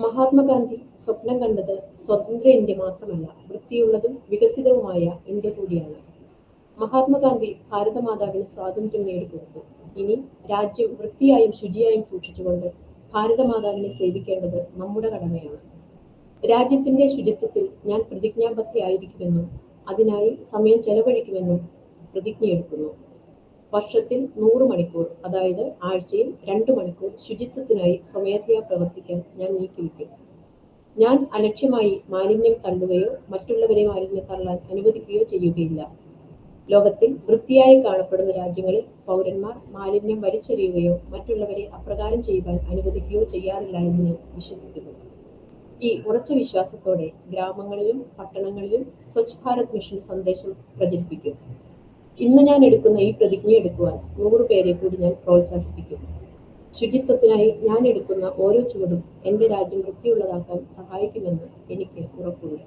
മഹാത്മാഗാന്ധി സ്വപ്നം കണ്ടത് സ്വതന്ത്ര ഇന്ത്യ മാത്രമല്ല, വൃത്തിയുള്ളതും വികസിതവുമായ ഇന്ത്യ കൂടിയാണ്. മഹാത്മാഗാന്ധി ഭാരതമാതാവിന് സ്വാതന്ത്ര്യം നേടിക്കൊടുത്തു. ഇനി രാജ്യം വൃത്തിയായും ശുചിയായും സൂക്ഷിച്ചുകൊണ്ട് ഭാരതമാതാവിനെ സേവിക്കേണ്ടത് നമ്മുടെ കടമയാണ്. രാജ്യത്തിന്റെ ശുചിത്വത്തിൽ ഞാൻ പ്രതിജ്ഞാബദ്ധയായിരിക്കുമെന്നും അതിനായി സമയം ചെലവഴിക്കുമെന്നും പ്രതിജ്ഞയെടുക്കുന്നു. വർഷത്തിൽ 100 മണിക്കൂർ, അതായത് ആഴ്ചയിൽ 2 മണിക്കൂർ ശുചിത്വത്തിനായി സ്വമേധയാ പ്രവർത്തിക്കാൻ ഞാൻ നീക്കിവെക്കും. ഞാൻ അലക്ഷ്യമായി മാലിന്യം തള്ളുകയോ മറ്റുള്ളവരെ മാലിന്യം തള്ളാൻ അനുവദിക്കുകയോ ചെയ്യുകയില്ല. ലോകത്തിൽ വൃത്തിയായി കാണപ്പെടുന്ന രാജ്യങ്ങളിൽ പൗരന്മാർ മാലിന്യം വലിച്ചെറിയുകയോ മറ്റുള്ളവരെ അപ്രകാരം ചെയ്യുവാൻ അനുവദിക്കുകയോ ചെയ്യാറില്ല എന്ന് ഞാൻ വിശ്വസിക്കുന്നു. ഈ ഉറച്ച വിശ്വാസത്തോടെ ഗ്രാമങ്ങളിലും പട്ടണങ്ങളിലും സ്വച്ഛ് ഭാരത് മിഷൻ സന്ദേശം പ്രചരിപ്പിക്കും. ഇന്ന് ഞാൻ എടുക്കുന്ന ഈ പ്രതിജ്ഞ എടുക്കുവാൻ 100 പേരെ കൂടി ഞാൻ പ്രോത്സാഹിപ്പിക്കും. ശുചിത്വത്തിനായി ഞാൻ എടുക്കുന്ന ഓരോ ചുവടും എൻ്റെ രാജ്യം വൃത്തിയുള്ളതാക്കാൻ സഹായിക്കുമെന്ന് എനിക്ക് ഉറപ്പുണ്ട്.